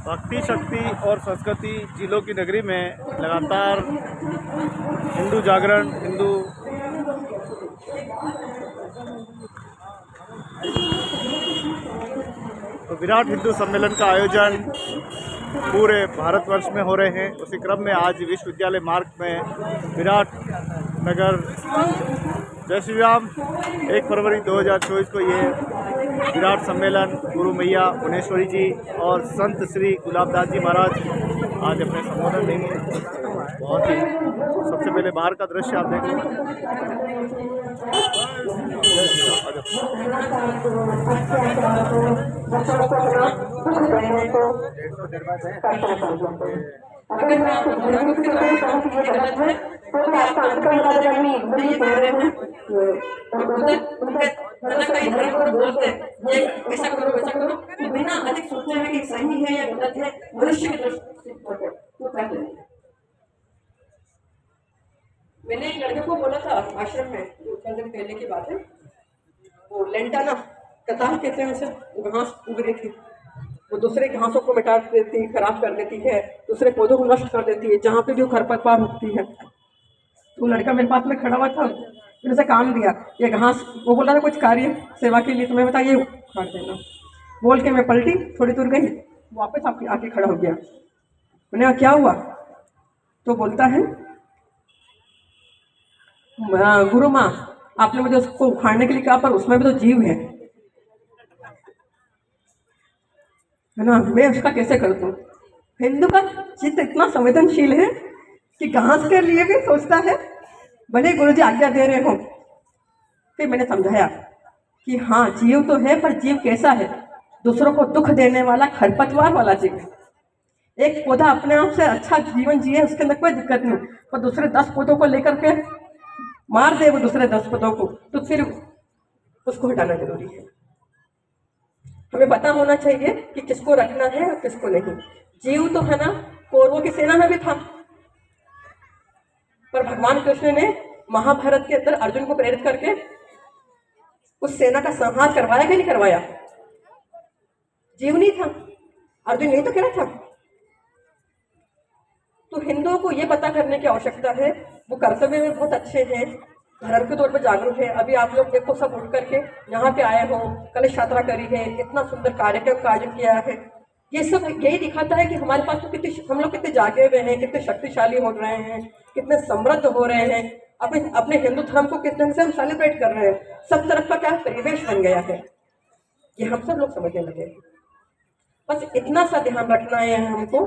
भक्ति शक्ति और संस्कृति जिलों की नगरी में लगातार हिंदू जागरण, हिंदू विराट हिंदू सम्मेलन का आयोजन पूरे भारतवर्ष में हो रहे हैं। उसी क्रम में आज विश्वविद्यालय मार्ग में विराट नगर जय श्री राम 1 फरवरी 2024 को ये विराट सम्मेलन गुरु मैया भुवनेश्वरी जी और संत श्री गुलाबदास जी महाराज आज अपने संबोधन देंगे। बहुत ही सबसे पहले बाहर का दृश्य आप देखें। अगर मैं आपको बोलूँ कि गलत है तो आपका अंकल ये कह रहे हैं कई धर्म को बोलते हैं ये ऐसा करो कि बिना अधिक सोचते हैं कि सही है या गलत है, मनुष्य की दृष्टि वो कर लेते हैं। मैंने एक लड़के को बोला था आश्रम में, 2-4 दिन पहले की बात है, वो लेंटाना कतार कहते हैं उसे, घास उग रही थी, वो दूसरे घासों को मिटा देती, खराब कर देती है, दूसरे पौधों को नष्ट कर देती है, जहाँ पे भी वो खरपतवार उगती है। तो लड़का मेरे पास में खड़ा हुआ था, मैंने उसे काम दिया, ये घास, वो बोल रहा था कुछ कार्य सेवा के लिए, तो मैं बताया ये उखाड़ देना बोल के मैं पलटी, थोड़ी दूर गई, वापस आके खड़ा हो गया। मैंने कहा क्या हुआ? तो बोलता है गुरु माँ आपने मुझे उसको उखाड़ने के लिए कहा, पर उसमें भी तो जीव है ना, मैं उसका कैसे कर दूं? हिंदू का चित्त इतना संवेदनशील है कि घास के लिए भी सोचता है, भले गुरु जी आज्ञा दे रहे हो। फिर मैंने समझाया कि हाँ जीव तो है, पर जीव कैसा है? दूसरों को दुख देने वाला, खरपतवार वाला जीव है। एक पौधा अपने आप से अच्छा जीवन जिए, उसके अंदर कोई दिक्कत नहीं, पर दूसरे 10 पौधों को लेकर के मार दे वो दूसरे 10 पौधों को, तो फिर उसको हटाना जरूरी है। हमें पता होना चाहिए कि किसको रखना है और किसको नहीं। जीव तो है ना, कौरवों की सेना में भी था, पर भगवान कृष्ण ने महाभारत के अंदर अर्जुन को प्रेरित करके उस सेना का संहार करवाया कि नहीं करवाया? जीव नहीं था, अर्जुन नहीं तो कह रहा था। तो हिंदुओं को ये पता करने की आवश्यकता है, वो कर्तव्य में बहुत अच्छे हैं, धर्म के तौर पर जागरूक है। अभी आप लोग देखो सब उठ करके यहाँ पे आए हो, कलश यात्रा करी है, इतना सुंदर कार्यक्रम का आयोजन किया है। ये सब यही दिखाता है कि हमारे पास तो कितने, हम लोग कितने जागे हुए हैं, कितने शक्तिशाली हो रहे हैं, कितने समृद्ध हो रहे हैं, अपने हिंदू धर्म को किस ढंग से हम सेलिब्रेट कर रहे हैं। सब तरफ का क्या परिवेश बन गया है, ये हम सब लोग समझने लगे। बस इतना सा ध्यान रखना है हमको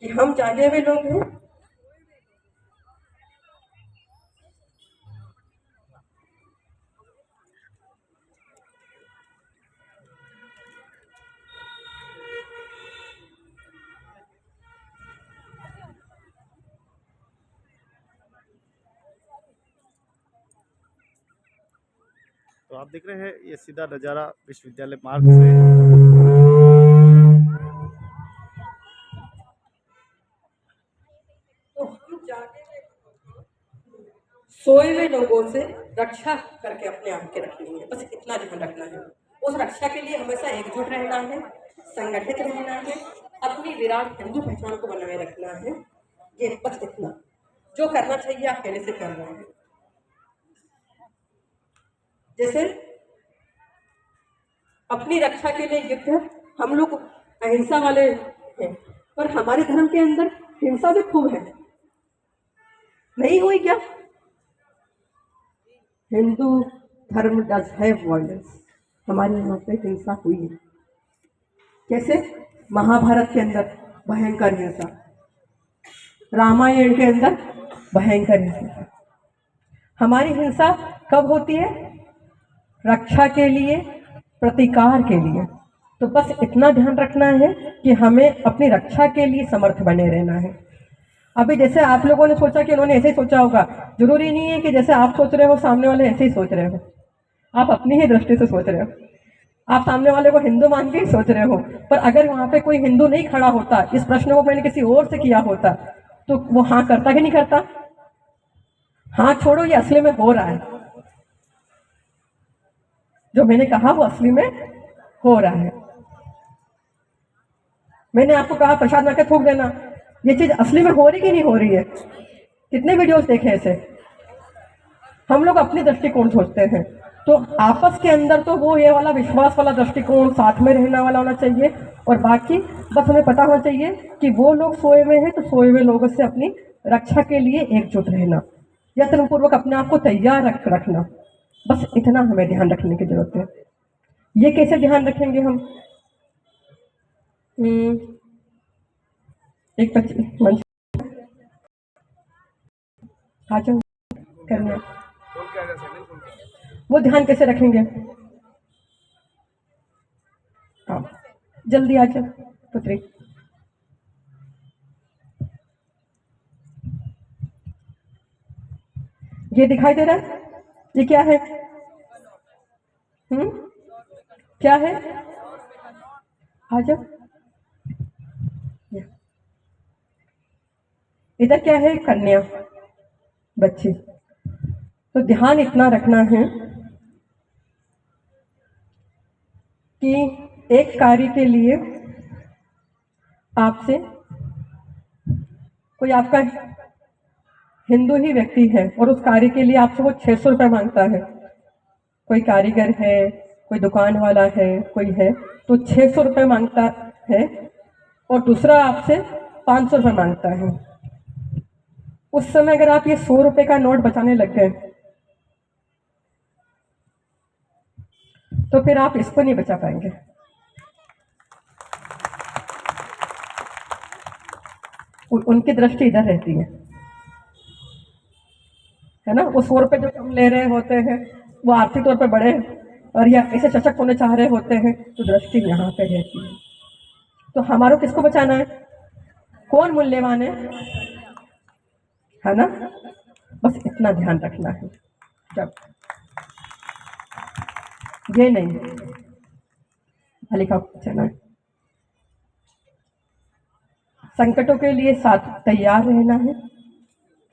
कि हम जागे हुए लोग हैं। तो आप देख रहे हैं ये सीधा नज़ारा विश्वविद्यालय मार्ग से। तो हम जागे सोए हुए लोगों से रक्षा करके अपने आप के रखनी है, बस इतना ध्यान रखना है। उस रक्षा के लिए हमेशा एकजुट रहना है, संगठित रहना है, अपनी विराट हिंदू पहचान को बनाए रखना है। ये बस इतना जो करना चाहिए आप पहले से कर रहे हैं। जैसे अपनी रक्षा के लिए युद्ध, हम लोग अहिंसा वाले हैं, पर हमारे धर्म के अंदर हिंसा भी खूब है, नहीं हुई क्या? हिंदू धर्म डज हैव वायलेंस, हमारे यहाँ पे हिंसा हुई है। कैसे? महाभारत के अंदर भयंकर हिंसा, रामायण के अंदर भयंकर हिंसा। हमारी हिंसा कब होती है? रक्षा के लिए, प्रतिकार के लिए। तो बस इतना ध्यान रखना है कि हमें अपनी रक्षा के लिए समर्थ बने रहना है। अभी जैसे आप लोगों ने सोचा कि उन्होंने ऐसे ही सोचा होगा, जरूरी नहीं है कि जैसे आप सोच रहे हो सामने वाले ऐसे ही सोच रहे हो। आप अपनी ही दृष्टि से सोच रहे हो, आप सामने वाले को हिंदू मान के ही सोच रहे हो। पर अगर वहां पे कोई हिंदू नहीं खड़ा होता, इस प्रश्न को मैंने किसी और से किया होता, तो वो हाँ करता कि नहीं करता? हाँ छोड़ो, ये असली में हो रहा है, जो मैंने कहा वो असली में हो रहा है। मैंने आपको कहा प्रसाद में के थूक देना, ये चीज असली में हो रही कि नहीं हो रही है? कितने वीडियोस देखे ऐसे? हम लोग अपनी दृष्टिकोण सोचते हैं, तो आपस के अंदर तो वो ये वाला विश्वास वाला दृष्टिकोण, साथ में रहने वाला होना चाहिए। और बाकी बस हमें पता होना चाहिए कि वो लोग सोए हुए हैं तो सोए हुए लोगों से अपनी रक्षा के लिए एकजुट रहना, यत्नपूर्वक अपने आप को तैयार रखना। बस इतना हमें ध्यान रखने की जरूरत है। ये कैसे ध्यान रखेंगे हम? एक मंच आ जाओ करना, वो ध्यान कैसे रखेंगे? हाँ, जल्दी आ जाओ पुत्री। ये दिखाई दे रहा है? ये क्या है? क्या है? आ जाओ। इधर क्या है? कन्या, बच्ची। तो ध्यान इतना रखना है कि एक कार्य के लिए आपसे कोई आपका हिंदू ही व्यक्ति है और उस कार्य के लिए आपसे वो 600 रुपये मांगता है। कोई कारीगर है, कोई दुकान वाला है, कोई है, तो 600 रुपये मांगता है और दूसरा आपसे 500 रुपये मांगता है। उस समय अगर आप ये 100 रुपये का नोट बचाने लग गए तो फिर आप इसको नहीं बचा पाएंगे। उनकी दृष्टि इधर रहती है ना? वो 100 रुपये जो कम ले रहे होते हैं वो आर्थिक तौर पे बड़े और या ऐसे सशक्त होने चाह रहे होते हैं, तो दृष्टि यहाँ पे रहती है। तो हमारा किसको बचाना है? कौन मूल्यवान है ना? बस इतना ध्यान रखना है। जब ये नहीं बालिका बचाना है, संकटों के लिए साथ तैयार रहना है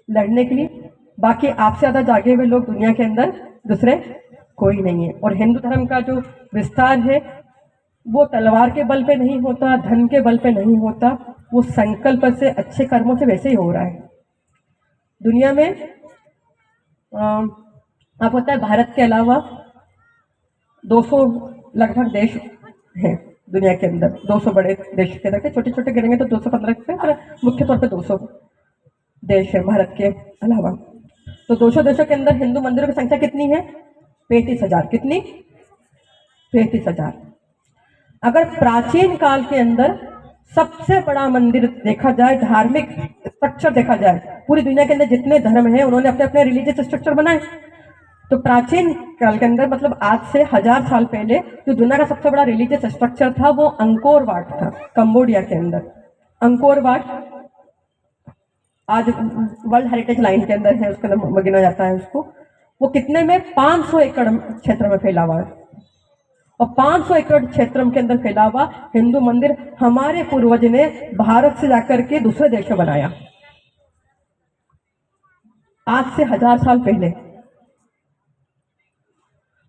लड़ने के लिए। बाकी आपसे ज्यादा जागे हुए लोग दुनिया के अंदर दूसरे कोई नहीं है। और हिंदू धर्म का जो विस्तार है वो तलवार के बल पे नहीं होता, धन के बल पे नहीं होता, वो संकल्प से, अच्छे कर्मों से वैसे ही हो रहा है। दुनिया में आप पता है भारत के अलावा 200 लगभग देश हैं दुनिया के अंदर। 200 बड़े देश के अंदर, छोटे छोटे गिनेंगे तो 215 पे, पर मुख्य तौर पे 200 देश है भारत के अलावा। तो 200 देशों के अंदर हिंदू मंदिरों की संख्या कितनी है? 35,000। कितनी? 35,000। अगर प्राचीन काल के अंदर सबसे बड़ा मंदिर देखा जाए, धार्मिक स्ट्रक्चर देखा जाए, पूरी दुनिया के अंदर जितने धर्म हैं उन्होंने अपने अपने रिलीजियस स्ट्रक्चर बनाए। तो प्राचीन काल के अंदर, मतलब आज से 1000 साल पहले, जो दुनिया का सबसे बड़ा रिलीजियस स्ट्रक्चर था वो अंकोर वाट था, कंबोडिया के अंदर। अंकोर वाट आज वर्ल्ड हेरिटेज लाइन के अंदर है, उसके अंदर गिना जाता है उसको। वो कितने में? 500 एकड़ क्षेत्र में फैला हुआ है। और 500 एकड़ क्षेत्र के अंदर फैला हुआ हिंदू मंदिर हमारे पूर्वज ने भारत से जाकर के दूसरे देश में बनाया, आज से 1000 साल पहले।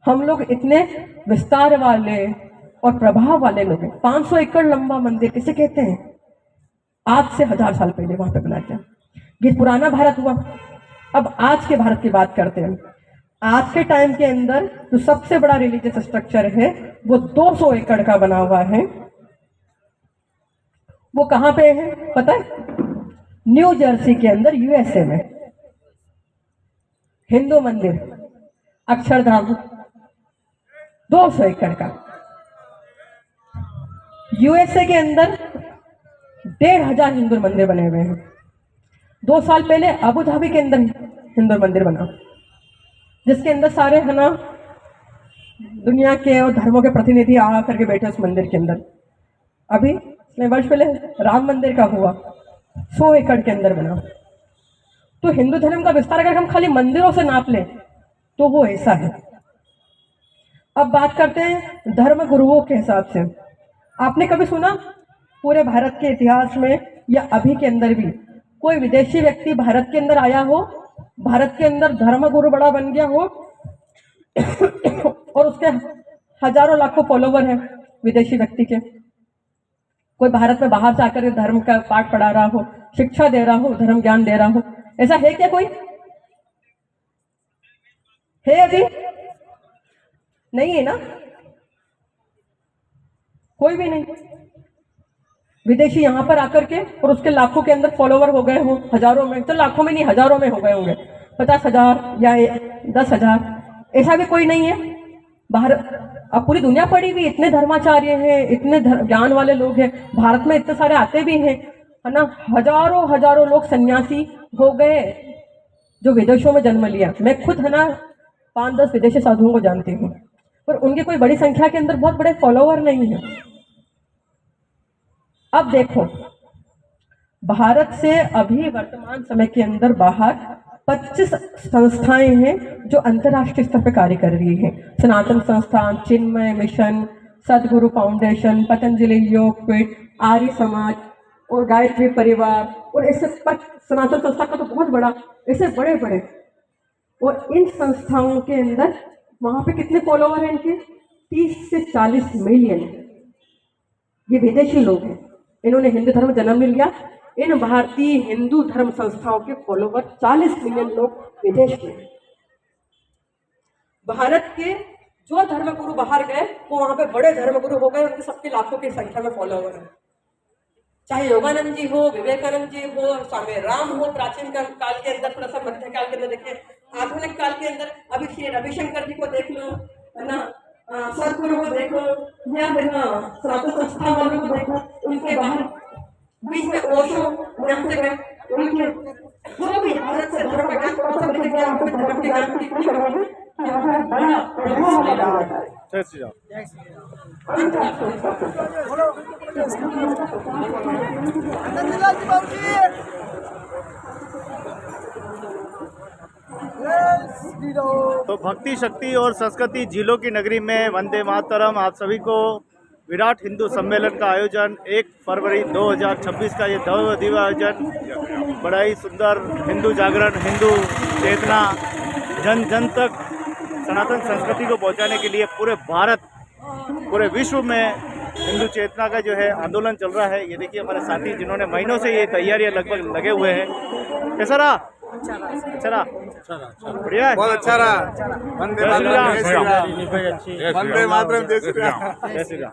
हम लोग इतने विस्तार वाले और प्रभाव वाले लोग हैं। 500 एकड़ लंबा मंदिर किसे कहते हैं? आज से 1000 साल पहले वहां पे बनाया। ये पुराना भारत हुआ। अब आज के भारत की बात करते हैं। आज के टाइम के अंदर जो सबसे बड़ा रिलीजियस स्ट्रक्चर है वो 200 एकड़ का बना हुआ है। वो कहां पे है पता है? न्यू जर्सी के अंदर, यूएसए में। हिंदू मंदिर अक्षरधाम 200 एकड़ का। यूएसए के अंदर 1500 हिंदू मंदिर बने हुए हैं। 2 साल पहले अबू धाबी के अंदर हिंदू मंदिर बना, जिसके अंदर सारे है ना दुनिया के और धर्मों के प्रतिनिधि आ करके बैठे उस मंदिर के अंदर। अभी वर्ष पहले राम मंदिर का हुआ, 100 एकड़ के अंदर बना। तो हिंदू धर्म का विस्तार अगर हम खाली मंदिरों से नाप लें तो वो ऐसा है। अब बात करते हैं धर्म गुरुओं के हिसाब से। आपने कभी सुना पूरे भारत के इतिहास में या अभी के अंदर भी कोई विदेशी व्यक्ति भारत के अंदर आया हो, भारत के अंदर धर्म गुरु बड़ा बन गया हो और उसके हजारों लाखों फॉलोवर हैं विदेशी व्यक्ति के? कोई भारत में बाहर से आकर धर्म का पाठ पढ़ा रहा हो, शिक्षा दे रहा हो, धर्म ज्ञान दे रहा हो, ऐसा है क्या कोई? है अभी? नहीं है ना, कोई भी नहीं। विदेशी यहाँ पर आकर के और उसके लाखों के अंदर फॉलोवर हो गए हो, हजारों में, तो लाखों में नहीं हजारों में हो गए होंगे, 50,000 या 10,000, ऐसा भी कोई नहीं है। भारत अब पूरी दुनिया पड़ी हुई, इतने धर्माचार्य हैं, इतने ज्ञान वाले लोग हैं, भारत में इतने सारे आते भी हैं, है ना। हजारों हजारों लोग सन्यासी हो गए जो विदेशों में जन्म लिया। मैं खुद है ना 5-10 विदेशी साधुओं को जानती हूँ, पर उनकी कोई बड़ी संख्या के अंदर बहुत बड़े फॉलोवर नहीं है। अब देखो, भारत से अभी वर्तमान समय के अंदर बाहर 25 संस्थाएं हैं जो अंतर्राष्ट्रीय स्तर पर कार्य कर रही हैं। सनातन संस्थान, चिन्मय मिशन, सदगुरु फाउंडेशन, पतंजलि योगपीठ, आर्य समाज और गायत्री परिवार, और ऐसे सनातन संस्था का तो बहुत बड़ा, ऐसे बड़े बड़े। और इन संस्थाओं के अंदर वहां पे कितने फॉलोवर हैं इनके? 30 से 40 मिलियन। ये विदेशी लोग हैं, इन्होंने हिंदू धर्म जन्म ले लिया। इन भारतीय हिंदू धर्म संस्थाओं के फॉलोवर 40 मिलियन लोग विदेश में। भारत के जो धर्मगुरु बाहर गए वो वहां पे बड़े धर्मगुरु हो गए, उनके सबके लाखों की संख्या में फॉलोवर है। चाहे योगानंद जी हो, विवेकानंद जी हो, स्वामी राम हो, प्राचीन काल के अंदर, थोड़ा सा मध्य काल के अंदर देखें, आधुनिक काल के अंदर अभी श्री रविशंकर जी को देख लो, है ना, सदगुरु को देखो, या फिर सनातन संस्था वालों को देखो, उनके बाहर बीच में ओशो यहाँ से गए, उनके जो भी भारत से धर्म का ज्ञान, थोड़ा सा धर्म के ज्ञान की कोशिश करोगे, बड़ा प्रभाव लगा है। जय श्री राम। तो भक्ति, शक्ति और संस्कृति झीलों की नगरी में वंदे मातरम आप सभी को विराट हिंदू सम्मेलन का आयोजन 1 फरवरी 2026 का ये दिव्य आयोजन बड़ा ही सुंदर हिंदू जागरण, हिंदू चेतना जन जन तक सनातन संस्कृति को पहुंचाने के लिए पूरे भारत, पूरे विश्व में हिंदू चेतना का जो है आंदोलन चल रहा है। ये देखिए हमारे साथी जिन्होंने महीनों से ये तैयारियां लगभग लगे हुए हैं। कैसा रहा? अच्छा रहा, बढ़िया है, बहुत अच्छा रहा। वंदे मातरम, जय श्री राम।